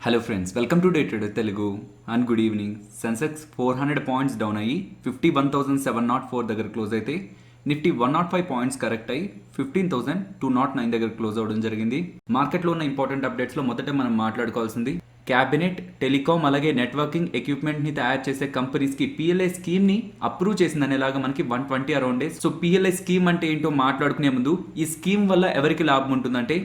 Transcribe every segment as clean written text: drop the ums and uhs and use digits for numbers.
Hello friends, welcome to day trader Telugu and good evening. Sensex 400 points down అయ్యి 51,704 దగ్గర close అయితే Nifty 105 points correct అయ్యి 15,209 దగ్గర క్లోజ్ అవ్వడం జరిగింది. మార్కెట్లో ఉన్న ఇంపార్టెంట్ అప్డేట్స్లో మొదట మనం మాట్లాడుకోవాల్సింది క్యాబినెట్, టెలికాం అలాగే నెట్వర్కింగ్ ఎక్విప్మెంట్ని తయారు చేసే కంపెనీస్కి పిఎల్ఐ స్కీమ్ని అప్రూవ్ చేసిందనేలాగా మనకి 120 around days. So PLI scheme అంటే ఏంటో మాట్లాడుకునే ముందు ఈ స్కీమ్ వల్ల ఎవరికి లాభం ఉంటుందంటే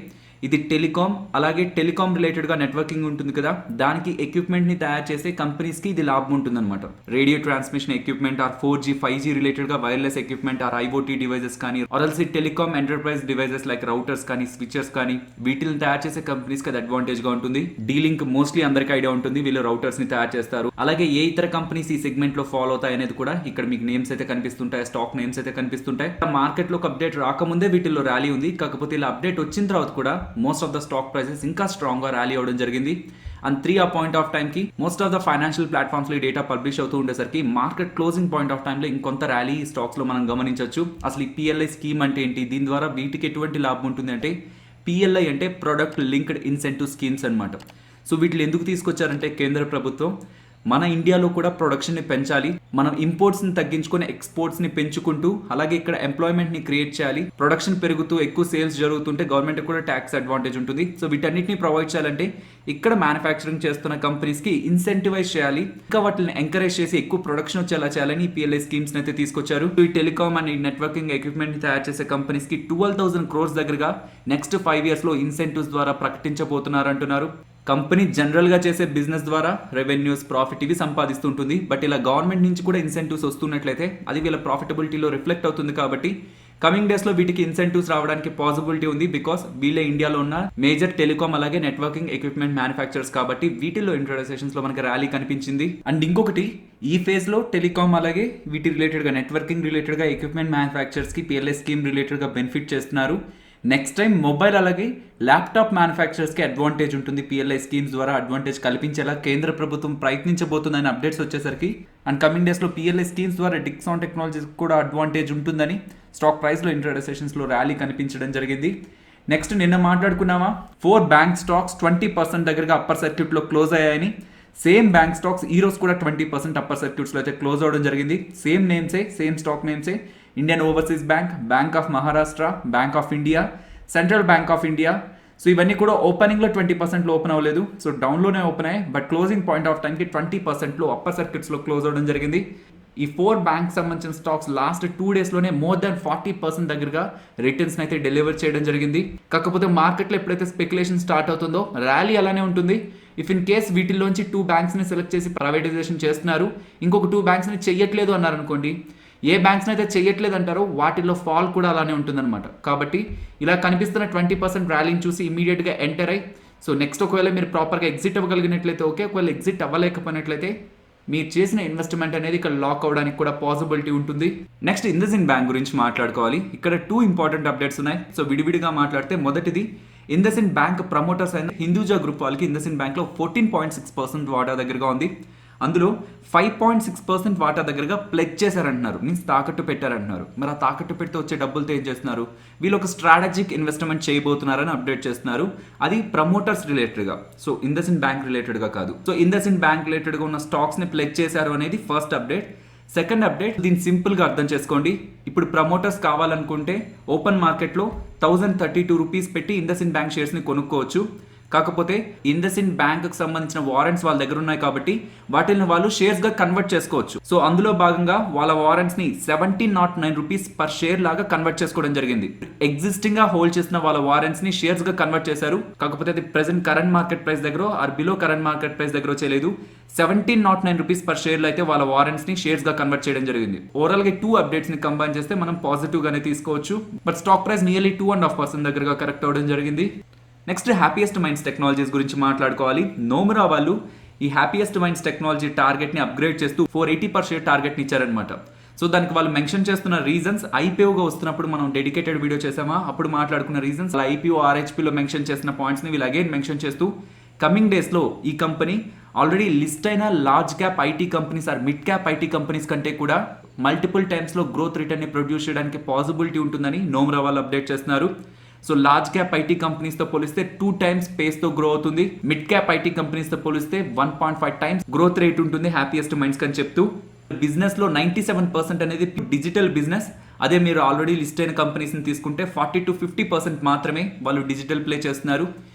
ఇది టెలికాం అలాగే టెలికాం రిలేటెడ్గా నెట్వర్కింగ్ ఉంటుంది కదా, దానికి ఎక్విప్మెంట్ని తయారు చేసే కంపెనీస్కి ఇది లాభం ఉంటుందన్నమాట. Radio transmission equipment are 4G 5G రిలేటెడ్గా wireless equipment or IoT devices కానీ RLC telecom enterprise devices like routers కానీ స్విచర్స్ కానీ వీటిని తయారు చేసే కంపెనీస్కి అది అడ్వాంటేజ్గా ఉంటుంది. డీలింక్ మోస్ట్లీ అందరికీ ఐడియా ఉంటుంది, వీళ్ళు రౌటర్స్ని తయారు చేస్తారు. అలాగే ఏ ఇతర కంపెనీస్ ఈ సెగ్మెంట్లో ఫాలో అవుతాయి అనేది కూడా ఇక్కడ మీకు నేమ్స్ అయితే కనిపిస్తుంటాయి, స్టాక్ నేమ్స్ అయితే కనిపిస్తుంటాయి. మార్కెట్లో ఒక అప్డేట్ రాకముందే వీటిల్లో ర్యాలీ ఉంది, కాకపోతే ఇలా అప్డేట్ వచ్చిన తర్వాత కూడా most of the stock prices ఇంకా స్ట్రాంగ్ గా ర్యాలీ అవడం జరిగింది. అండ్ 3 ఆ పాయింట్ ఆఫ్ టైం కి most of the financial platforms లో ఈ డేటా పబ్లిష్ అవుతూ ఉండేసరికి market closing point of time లో ఇంకొంత ర్యాలీ స్టాక్స్ లో మనం గమనించవచ్చు. అసలు ఈ పిఎల్ఐ స్కీమ్ అంటే ఏంటి, దీని ద్వారా వీటికి ఎటువంటి లాభం ఉంటుంది అంటే పిఎల్ఐ అంటే ప్రొడక్ట్ లింక్డ్ ఇన్సెంటివ్ స్కీమ్స్ అనమాట. సో వీటిని ఎందుకు తీసుకొచ్చారంటే కేంద్ర ప్రభుత్వం మన ఇండియాలో కూడా ప్రొడక్షన్ని పెంచాలి, మనం ఇంపోర్ట్స్ని తగ్గించుకొని ఎక్స్పోర్ట్స్ని పెంచుకుంటూ అలాగే ఇక్కడ ఎంప్లాయ్మెంట్ని క్రియేట్ చేయాలి. ప్రొడక్షన్ పెరుగుతూ ఎక్కువ సేల్స్ జరుగుతుంటే గవర్నమెంట్ కూడా ట్యాక్స్ అడ్వాంటేజ్ ఉంటుంది. సో వీటన్నిటిని ప్రొవైడ్ చేయాలంటే ఇక్కడ మ్యానుఫ్యాక్చరింగ్ చేస్తున్న కంపెనీస్కి ఇన్సెంటివైజ్ చేయాలి, ఇంకా వాటిని ఎంకరేజ్ చేసి ఎక్కువ ప్రొడక్షన్ వచ్చేలా చేయాలని ఈ పిఎల్ఐ స్కీమ్స్ అయితే తీసుకొచ్చారు. ఈ టెలికాం అండ్ నెట్వర్కింగ్ ఎక్విప్మెంట్ తయారు చేసే కంపెనీస్కి 12,000 crores దగ్గరగా నెక్స్ట్ 5 years లో ఇన్సెంటివ్స్ ద్వారా ప్రకటించబోతున్నారు అంటున్నారు. కంపెనీ జనరల్గా చేసే బిజినెస్ ద్వారా రెవెన్యూస్, ప్రాఫిట్ ఇవి సంపాదిస్తుంటుంది. బట్ ఇలా గవర్నమెంట్ నుంచి కూడా ఇన్సెంటివ్స్ వస్తున్నట్లయితే అది వీళ్ళ ప్రాఫిటబిలిటీలో రిఫ్లెక్ట్ అవుతుంది. కాబట్టి కమింగ్ డేస్లో వీటికి ఇన్సెంటివ్స్ రావడానికి పాసిబిలిటీ ఉంది, బికాస్ వీళ్ళే ఇండియాలో ఉన్న మేజర్ టెలికాం అలాగే నెట్వర్కింగ్ ఎక్విప్మెంట్ మ్యానుఫ్యాక్చరర్స్ కాబట్టి వీటిల్లో ఇంట్రొడక్షన్స్లో మనకి ర్యాలీ కనిపించింది. అండ్ ఇంకొకటి ఈ ఫేజ్లో టెలికాం అలాగే వీటి రిలేటెడ్గా నెట్వర్కింగ్ రిలేటెడ్గా ఎక్విప్మెంట్ మ్యానుఫ్యాక్చరర్స్కి పిఎల్ఐ స్కీమ్ రిలేటెడ్గా బెనిఫిట్ చేస్తున్నారు. నెక్స్ట్ టైం మొబైల్ అలాగే ల్యాప్టాప్ మ్యానుఫ్యాక్చరర్స్కి అడ్వాంటేజ్ ఉంటుంది, పిఎల్ఐ స్కీమ్స్ ద్వారా అడ్వాంటేజ్ కల్పించేలా కేంద్ర ప్రభుత్వం ప్రయత్నించబోతుందని అప్డేట్స్ వచ్చేసరికి అండ్ కమింగ్ డేస్లో పిఎల్ఐ స్కీమ్స్ ద్వారా డిక్సాన్ టెక్నాలజీస్ కూడా అడ్వాంటేజ్ ఉంటుందని స్టాక్ ప్రైస్లో ఇంట్రాడే ర్యాలీ కనిపించడం జరిగింది. నెక్స్ట్ నిన్న మాట్లాడుకున్నామా 4 బ్యాంక్ స్టాక్స్ 20% దగ్గరగా అప్పర్ సర్క్యూట్లో క్లోజ్ అయ్యాయని. సేమ్ బ్యాంక్ స్టాక్స్ ఈ రోజు కూడా 20% అప్పర్ సర్క్యూట్స్లో అయితే క్లోజ్ అవడం జరిగింది. సేమ్ నేమ్సే, సేమ్ స్టాక్ నేమ్సే, Indian overseas bank, bank of Maharashtra, bank of India, central bank of India. So ఇవన్నీ కూడా ఓపెనింగ్లో 20%లో ఓపెన్ అవ్వలేదు, సో డౌన్లోనే ఓపెన్ అయ్యాయి. బట్ క్లోజింగ్ పాయింట్ ఆఫ్ టైంకి 20%లో అప్పర్ సర్క్యూట్స్లో క్లోజ్ అవడం జరిగింది. ఈ 4 బ్యాంక్ సంబంధించిన స్టాక్స్ లాస్ట్ 2 daysలోనే మోర్ దాన్ 40% దగ్గరగా రిటర్న్స్ అయితే డెలివర్ చేయడం జరిగింది. కాకపోతే మార్కెట్లో ఎప్పుడైతే స్పెక్యులేషన్ స్టార్ట్ అవుతుందో ర్యాలీ అలానే ఉంటుంది. ఇఫ్ ఇన్ కేస్ వీటిల్లోంచి 2 బ్యాంక్స్ని సెలెక్ట్ చేసి ప్రైవేటైజేషన్ చేస్తున్నారు, ఇంకొక 2 బ్యాంక్స్ని చెయ్యట్లేదు అన్నారనుకోండి, ఏ బ్యాంక్స్ని అయితే చెయ్యట్లేదు అంటారో వాటిల్లో ఫాల్ కూడా అలానే ఉంటుందన్నమాట. కాబట్టి ఇలా కనిపిస్తున్న 20% ర్యాలీని చూసి ఇమీడియట్గా ఎంటర్ అయ్యి, సో నెక్స్ట్ ఒకవేళ మీరు ప్రాపర్గా ఎగ్జిట్ అవ్వగలిగినట్లయితే ఓకే, ఒకవేళ ఎగ్జిట్ అవ్వలేకపోయినట్లయితే మీరు చేసిన ఇన్వెస్ట్మెంట్ అనేది ఇక్కడ లాక్ అవ్వడానికి కూడా పాసిబిలిటీ ఉంటుంది. నెక్స్ట్ ఇండస్ఇండ్ బ్యాంక్ గురించి మాట్లాడుకోవాలి. ఇక్కడ 2 ఇంపార్టెంట్ అప్డేట్స్ ఉన్నాయి. సో విడివిడిగా మాట్లాడితే మొదటిది ఇండస్ఇండ్ బ్యాంక్ ప్రమోటర్స్ అయిన హిందూజా గ్రూప్ వాళ్ళకి ఇండస్ఇండ్ బ్యాంక్లో 14.6% వాటా దగ్గరగా ఉంది. అందులో 5.6% వాటా దగ్గరగా ప్లెజ్ చేశారంటున్నారు, మీన్స్ తాకట్టు పెట్టారంటున్నారు. మరి ఆ తాకట్టు పెడితే వచ్చే డబ్బులతో ఏం చేస్తున్నారు, వీళ్ళు ఒక స్ట్రాటజిక్ ఇన్వెస్ట్మెంట్ చేయబోతున్నారని అప్డేట్ చేస్తున్నారు. అది ప్రమోటర్స్ రిలేటెడ్గా, సో ఇండస్ఇండ్ బ్యాంక్ రిలేటెడ్గా కాదు. సో ఇండస్ఇండ్ బ్యాంక్ రిలేటెడ్గా ఉన్న స్టాక్స్ని ప్లెజ్ చేశారు అనేది ఫస్ట్ అప్డేట్. సెకండ్ అప్డేట్, దీన్ని సింపుల్గా అర్థం చేసుకోండి. ఇప్పుడు ప్రమోటర్స్ కావాలనుకుంటే ఓపెన్ మార్కెట్లో 1032 రూపీస్ పెట్టి ఇండస్ఇండ్ బ్యాంక్ షేర్స్ని కొనుక్కోవచ్చు. కాకపోతే ఇండస్ఇండ్ బ్యాంక్కి సంబంధించిన వారెంట్స్ వాళ్ళ దగ్గర ఉన్నాయి కాబట్టి వాటిని వాళ్ళు షేర్స్గా కన్వర్ట్ చేసుకోవచ్చు. సో అందులో భాగంగా వాళ్ళ వారెంట్స్ని 1709 రూపీస్ పర్ షేర్ లాగా కన్వర్ట్ చేసుకోవడం జరిగింది. ఎగ్జిస్టింగ్గా హోల్డ్ చేసిన వాళ్ళ వారెంట్స్ని షేర్స్గా కన్వర్ట్ చేశారు. కాకపోతే అది ప్రెసెంట్ కరెంట్ మార్కెట్ ప్రైస్ దగ్గర or below current market price దగ్గర చేయలేదు. 1709 రూపీస్ పర్ షేర్లో అయితే వాళ్ళ వారెంట్స్ని షేర్స్గా కన్వర్ట్ చేయడం జరిగింది. ఓవరాల్గా 2 అప్డేట్స్ని కంబైన్ చేస్తే మనం పాజిటివ్గానే తీసుకోవచ్చు. బట్ స్టాక్ ప్రైస్ నియర్లీ 2.5% దగ్గరగా కరెక్ట్ అవ్వడం జరిగింది. నెక్స్ట్ హ్యాపీయెస్ట్ మైండ్స్ టెక్నాలజీస్ గురించి మాట్లాడుకోవాలి. నోమురా వాళ్ళు ఈ హ్యాపీయెస్ట్ మైండ్స్ టెక్నాలజీ టార్గెట్ని అప్గ్రేడ్ చేస్తూ 480 per share టార్గెట్ని ఇచ్చారనమాట. సో దానికి వాళ్ళు మెన్షన్ చేస్తున్న రీజన్స్ ఐపీఓగా వస్తున్నప్పుడు మనం డెడికేటెడ్ వీడియో చేసామా, అప్పుడు మాట్లాడుకున్న రీజన్స్, ఐపీఓ ఆర్హెచ్పీలో మెన్షన్ చేసిన పాయింట్స్ని వీళ్ళు అగైన్ మెన్షన్ చేస్తూ కమింగ్ డేస్లో ఈ కంపెనీ ఆల్రెడీ లిస్ట్ అయిన large cap IT companies or mid cap IT companies కంటే కూడా మల్టిపుల్ టైమ్స్లో గ్రోత్ రిటర్న్ని ప్రొడ్యూస్ చేయడానికి పాసిబిలిటీ ఉంటుందని నోమురా వాళ్ళు అప్డేట్ చేస్తున్నారు. So large cap IT companies తో పోలిస్తే 2 టైమ్స్ పేస్ తో గ్రో అవుతుంది. మిడ్ క్యాప్ ఐటీ కంపెనీస్ తో పోలిస్తే 1.5 టైమ్స్ గ్రోత్ రేట్ ఉంటుంది హ్యాపీయెస్ట్ మైండ్స్ అని చెప్తూ, బిజినెస్ లో 97% అనేది డిజిటల్ బిజినెస్. అదే మీరు ఆల్రెడీ లిస్ట్ అయిన కంపెనీస్ ని తీసుకుంటే 40-50% మాత్రమే వాళ్ళు డిజిటల్ ప్లే చేస్తున్నారు.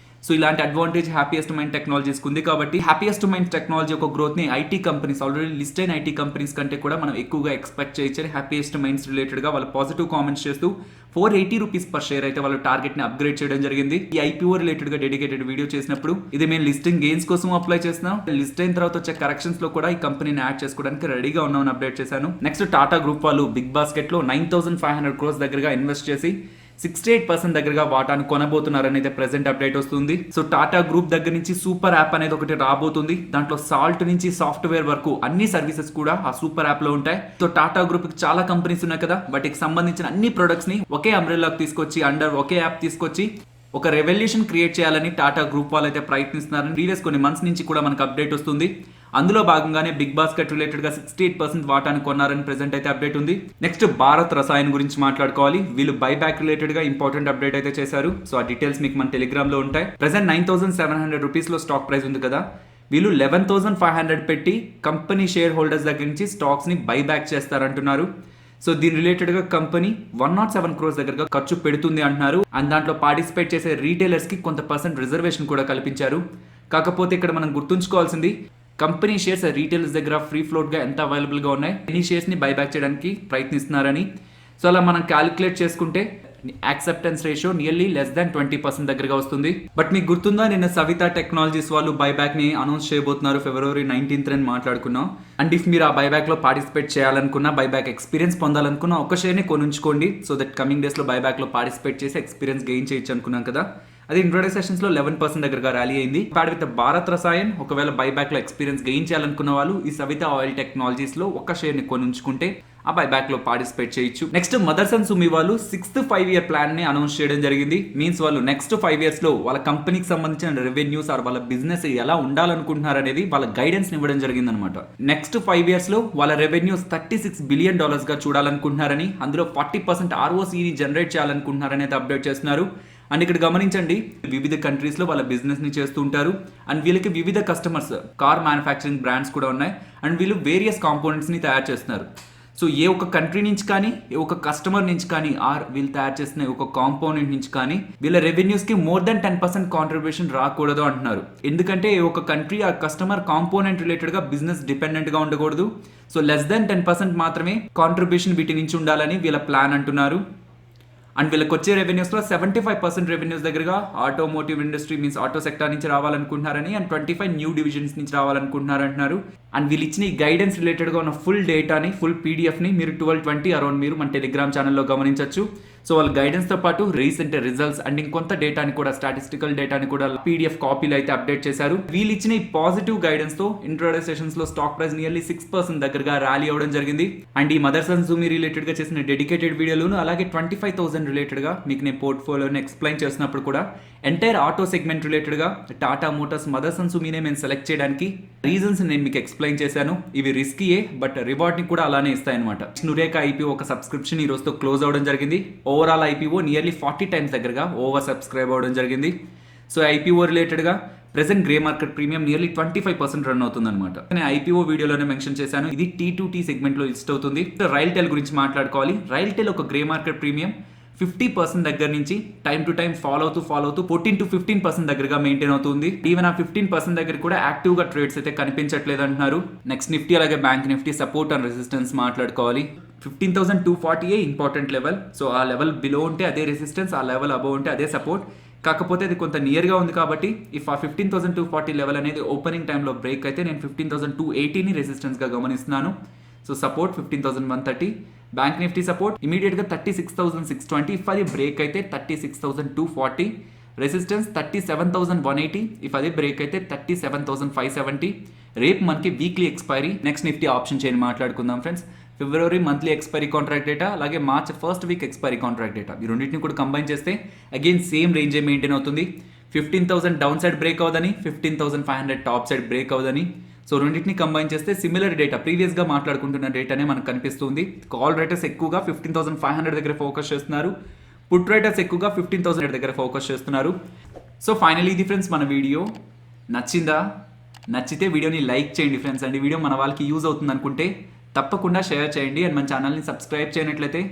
సో ఇలాంటి అడ్వాంటేజ్ హ్యాపీయెస్ట్ మైండ్ టెక్నాలజీస్ ఉంది. కాబట్టి హ్యాపీయెస్ట్ మైండ్ టెక్నాలజీ ఒక గ్రోత్ ని ఐటీ కంపెనీస్, ఆల్రెడీ లిస్ట్ అయిన ఐటీ కంపెనీస్ కంటే కూడా మనం ఎక్కువగా ఎక్స్పెక్ట్ చేయొచ్చని హ్యాపీయెస్ట్ మైండ్స్ రిలేటెడ్ గా వాళ్ళు పాజిటివ్ కామెంట్స్ చేస్తూ 480 రూపీస్ పర్ షేర్ అయితే వాళ్ళ టార్గెట్ ని అప్గ్రేడ్ చేయడం జరిగింది. ఈ ఐపీఓ రిలేటెడ్ గా డెడికేటెడ్ వీడియో చేసినప్పుడు ఇది మేము లిస్టింగ్ గెయిన్స్ కోసం అప్లై చేస్తున్నాం, లిస్ట్ అయిన తర్వాత వచ్చే కరెక్షన్స్ లో కూడా ఈ కంపెనీని యాడ్ చేసుకోవడానికి రెడీగా ఉన్నామని అప్డేట్ చేశాను. నెక్స్ట్ టాటా గ్రూప్ వాళ్ళు బిగ్ బాస్కెట్ లో 9,500 crores దగ్గరగా ఇన్వెస్ట్ చేసి 68% దగ్గరగా వాటాను కొనబోతున్నారని అయితే ప్రెసెంట్ అప్డేట్ వస్తుంది. సో టాటా గ్రూప్ దగ్గర నుంచి సూపర్ యాప్ అనేది ఒకటి రాబోతుంది. దాంట్లో సాల్ట్ నుంచి సాఫ్ట్వేర్ వరకు అన్ని సర్వీసెస్ కూడా ఆ సూపర్ యాప్ లో ఉంటాయి. సో టాటా గ్రూప్ కి చాలా కంపెనీస్ ఉన్నాయి కదా, వాటికి సంబంధించిన అన్ని ప్రొడక్ట్స్ ని ఒకే అంబ్రెల్లాకి తీసుకొచ్చి అండర్ ఒకే యాప్ తీసుకొచ్చి ఒక రెవల్యూషన్ క్రియేట్ చేయాలని టాటా గ్రూప్ వాళ్ళు అయితే ప్రయత్నిస్తున్నారని ప్రీవియస్ కొన్ని మంత్స్ నుంచి కూడా మనకు అప్డేట్ వస్తుంది. అందులో భాగంగానే బిగ్ బాస్కెట్ రిలేటెడ్ గా 68% వాటాను కొన్నారని ప్రెసెంట్ అయితే అప్డేట్ ఉంది. నెక్స్ట్ భారత్ రసాయన్ గురించి మాట్లాడుకోవాలి. వీళ్ళు బైబ్యాక్ రిలేటెడ్ గా ఇంపార్టెంట్ అప్డేట్ అయితే చేశారు. సో ఆ డీటెయిల్స్ మీకు మన టెలిగ్రామ్ లో ఉంటాయి. ప్రెసెంట్ 9,700 రూపీస్ లో స్టాక్ ప్రైస్ ఉంది కదా, వీళ్ళు 11,500 పెట్టి కంపెనీ షేర్ హోల్డర్స్ దగ్గర నుంచి స్టాక్స్ ని బైబ్యాక్ చేస్తారంటున్నారు. సో దీని రిలేటెడ్ గా కంపెనీ 107 crores దగ్గరగా ఖర్చు పెడుతుంది అంటున్నారు. అండ్ దాంట్లో పార్టిసిపేట్ చేసే రీటైలర్స్ కి కొంత % రిజర్వేషన్ కూడా కల్పించారు. కాకపోతే ఇక్కడ మనం గుర్తుంచుకోవాల్సింది, కంపెనీ షేర్స్ రీటైలర్స్ దగ్గర ఫ్రీ ఫ్లోట్ గా ఎంత అవైలబుల్ గా ఉన్నాయి, ఎన్ని షేర్స్ ని బైబ్యాక్ చేయడానికి ప్రయత్నిస్తున్నారని. సో అలా మనం క్యాలిక్యులేట్ చేసుకుంటే యాక్సెప్టెన్స్ రేషియో నియర్లీ <20% దగ్గరగా వస్తుంది. బట్ మీకు గుర్తుందా, నిన్న సవితా టెక్నాలజీస్ వాళ్ళు బైబ్యాక్ ని అనౌన్స్ చేయబోతున్నారు February 19th అని మాట్లాడుకున్నాం. అండ్ ఇఫ్ మీరు ఆ బైబ్యాక్ లో పార్టిసిపేట్ చేయాలనుకున్నా, బైబ్యాక్ ఎక్స్పీరియన్స్ పొందాలనుకున్నా ఒక షేర్ ని కొనుంచుకోండి. సో దట్ కమింగ్ డేస్ లో బైబ్యాక్ లో పార్టిసిపేట్ చేసి ఎక్స్పీరియన్స్ గెయిన్ చేయొచ్చు అనుకున్నాం కదా. అది ఇంట్రోడక్ట్ సెషన్స్ లో 11% దగ్గరగా ర్యాలీ అయింది. ప్యాడ్ విత్ భారత్ రసాయన్ ఒకవేళ బైబ్యాక్ లో ఎక్స్పీరియన్స్ గెయిన్ చేయాలనుకున్న వాళ్ళు ఈ సవితా ఆయిల్ టెక్నాలజీస్ లో ఒక షేర్ ని కొనుంచుకుంటే ఆ బైబ్యాక్ లో పార్టిసిపేట్ చేయొచ్చు. నెక్స్ట్ మదర్సన్ సుమి వాళ్ళు 6th 5-year ప్లాన్ ని అనౌన్స్ చేయడం జరిగింది. మీన్స్ వాళ్ళు నెక్స్ట్ 5 years లో వాళ్ళ కంపెనీకి సంబంధించిన రెవెన్యూస్ ఆర్ వాళ్ళ బిజినెస్ ఎలా ఉండాలనుకుంటున్నారు అనేది వాళ్ళ గైడెన్స్ ఇవ్వడం జరిగింది అనమాట. నెక్స్ట్ 5 years లో వాళ్ళ రెవెన్యూస్ $36 billion గా చూడాలనుకుంటున్నారని, అందులో 40% ROCE ని జనరేట్ చేయాలనుకుంటున్నారని అయితే అప్డేట్ చేస్తున్నారు. అండ్ ఇక్కడ గమనించండి, వివిధ కంట్రీస్ లో వాళ్ళ బిజినెస్ ని చేస్తూ ఉంటారు. అండ్ వీళ్ళకి వివిధ కస్టమర్స్, కార్ మ్యానుఫ్యాక్చరింగ్ బ్రాండ్స్ కూడా ఉన్నాయి. అండ్ వీళ్ళు వేరియస్ కాంపోనెంట్స్ ని తయారు చేస్తున్నారు. సో ఏ ఒక కంట్రీ నుంచి కానీ, ఏ ఒక కస్టమర్ నుంచి కానీ, ఆర్ వీళ్ళు తయారు చేసిన ఒక కాంపోనెంట్ నుంచి కానీ వీళ్ళ రెవెన్యూస్ కి more than 10% కాంట్రిబ్యూషన్ రాకూడదు అంటున్నారు. ఎందుకంటే ఏ ఒక కంట్రీ ఆ కస్టమర్ కాంపోనెంట్ రిలేటెడ్ గా బిజినెస్ డిపెండెంట్ గా ఉండకూడదు. సో లెస్ దెన్ 10% మాత్రమే కాంట్రిబ్యూషన్ వీటి నుంచి ఉండాలని వీళ్ళ ప్లాన్ అంటున్నారు. అండ్ వీళ్ళకి వచ్చే రెవెన్యూస్ లో 75% రెవెన్యూస్ దగ్గరగా automotive industry means auto sector నుంచి రావాలనుకుంటున్నారని, అండ్ 25 న్యూ డివిజన్స్ నుంచి రావాలనుకుంటున్నారు అంటున్నారు. అండ్ వీళ్ళు ఇచ్చిన ఈ గైడెన్స్ రిలేటెడ్ గా ఉన్న ఫుల్ డేటాని, ఫుల్ PDF ని మీరు 12:20 అరౌండ్ మీరు మన టెలిగ్రామ్ ఛానల్లో గమనించవచ్చు. సో వాళ్ళ గైడెన్స్ తో పాటు రీసెంట్ రిజల్ట్స్ అండ్ ఇంకొంత డేటాని కూడా, స్టాటిస్టికల్ డేటాని కూడా PDF కాపీలు అయితే అప్డేట్ చేశారు. వీళ్ళు ఇచ్చిన ఈ పాజిటివ్ గైడెన్స్ తో ఇంట్రోడక్ట్ సెషన్స్ లో స్టాక్ ప్రైస్ నియర్లీ 6% దగ్గరగా ర్యాలీ అవడం జరిగింది. అండ్ ఈ మదర్సన్ సుమి రిలేటెడ్ గా చేసిన డెడికేటెడ్ వీడియోలను, అలాగే 25,000 రిలేటెడ్ గా మీకు నేను పోర్ట్ఫోలియోని ఎక్స్ప్లెయిన్ చేసినప్పుడు కూడా ఎంటైర్ ఆటో సెగ్మెంట్ రిలేటెడ్ గా టాటా మోటార్స్ మదర్సన్ సుమినే మేము సెలెక్ట్ చేయడానికి రీజన్స్ నేను మీకు ఎక్స్ప్లెయిన్ చేశాను. ఇవి రిస్కీయే, బట్ రివార్డ్ ని కూడా అలానే ఇస్తాయన్నమాట. నురేకా IPO ఒక సబ్స్క్రిప్షన్ ఈ రోజుతో క్లోజ్ అవడం జరిగింది. ఓవరాల్ IPO నియర్లీ 40 times దగ్గరగా ఓవర్ సబ్స్క్రైబ్ అవడం జరిగింది. సో IPO రిలేటెడ్ గా present grey market premium nearly 25% run అవుతుంది అనమాట. నేను IPO వీడియోలోనే మెన్షన్ చేశాను, ఇది T2T సెగ్మెంట్ లో లిస్ట్ అవుతుంది. రైల్టెల్ గురించి మాట్లాడుకోవాలి. రైల్టెల్ ఒక గ్రే మార్కెట్ ప్రీమియం 50% దగ్గర నుంచి టైం టు టైం ఫాలో అవుతూ 14-15% దగ్గరగా మెయింటైన్ అవుతుంది. ఈవెన్ ఆ 15% దగ్గర కూడా యాక్టివ్ గా ట్రేడ్స్ అయితే కనిపించట్లేదు అంటున్నారు. నెక్స్ట్ నిఫ్టీ అలాగే bank Nifty support and resistance మాట్లాడుకోవాలి. 15,240 ఇంపార్టెంట్ లెవెల్. సో ఆ లెవెల్ బిలో ఉంటే అదే రెసిస్టెన్స్, ఆ లెవెల్ అబవ్ ఉంటే అదే సపోర్ట్. కాకపోతే అది కొంత నియర్ గా ఉంది కాబట్టి ఇఫ్ ఆ 15,240 లెవెల్ అనేది ఓపెనింగ్ టైంలో బ్రేక్ అయితే నేను 15,280ని రెసిస్టెన్స్ గా గమనిస్తున్నాను. So support 15,130. Bank Nifty support immediate గా 36,620. ఇఫ్ అది బ్రేక్ అయితే 36,240. రెసిస్టెన్స్ 37,180. ఇఫ్ అది బ్రేక్ అయితే 37,570. రేపు మనకి weekly expiry. Next Nifty option chain మాట్లాడుకుందాం ఫ్రెండ్స్. ఫిబ్రవరి మంత్లీ ఎక్స్పైరీ కాంట్రాక్ట్ డేటా, అలాగే March first week expiry contract data, ఈ రెండింటిని కూడా కంబైన్ చేస్తే అగైన్ సేమ్ రేంజే మెయింటైన్ అవుతుంది. 15,000 డౌన్ సైడ్ బ్రేక్ అవుదని, 15,500 టాప్ సైడ్ బ్రేక్ అవుదని. సో రెండింటిని కంబైన్ చేస్తే సిమిలర్ డేటా, ప్రీవియస్ గా మాట్లాడుకుంటున్న డేటానే మనకు కనిపిస్తుంది. కాల్ రేటర్స్ ఎక్కువగా 15,500 దగ్గర ఫోకస్ చేస్తున్నారు. పుట్ రైటర్స్ ఎక్కువగా 15,000 దగ్గర ఫోకస్ చేస్తున్నారు. సో ఫైనలీ ఇది ఫ్రెండ్స్ మన వీడియో. నచ్చిందా? నచ్చితే వీడియోని లైక్ చేయండి ఫ్రెండ్స్. అండ్ ఈ వీడియో మన వాళ్ళకి యూజ్ అవుతుంది అనుకుంటే తప్పకుండా షేర్ చేయండి. అండ్ మన ఛానల్ని సబ్స్క్రైబ్ చేయనట్లయితే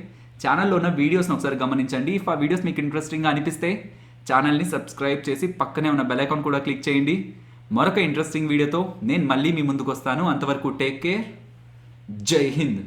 ఛానల్లో ఉన్న వీడియోస్ని ఒకసారి గమనించండి. ఇఫ్ ఆ వీడియోస్ మీకు ఇంట్రెస్టింగ్గా అనిపిస్తే ఛానల్ని సబ్స్క్రైబ్ చేసి పక్కనే ఉన్న బెల్ ఐకాన్ కూడా క్లిక్ చేయండి. మరొక ఇంట్రెస్టింగ్ వీడియోతో నేను మళ్ళీ మీ ముందుకు వస్తాను. అంతవరకు టేక్ కేర్. జై హింద్.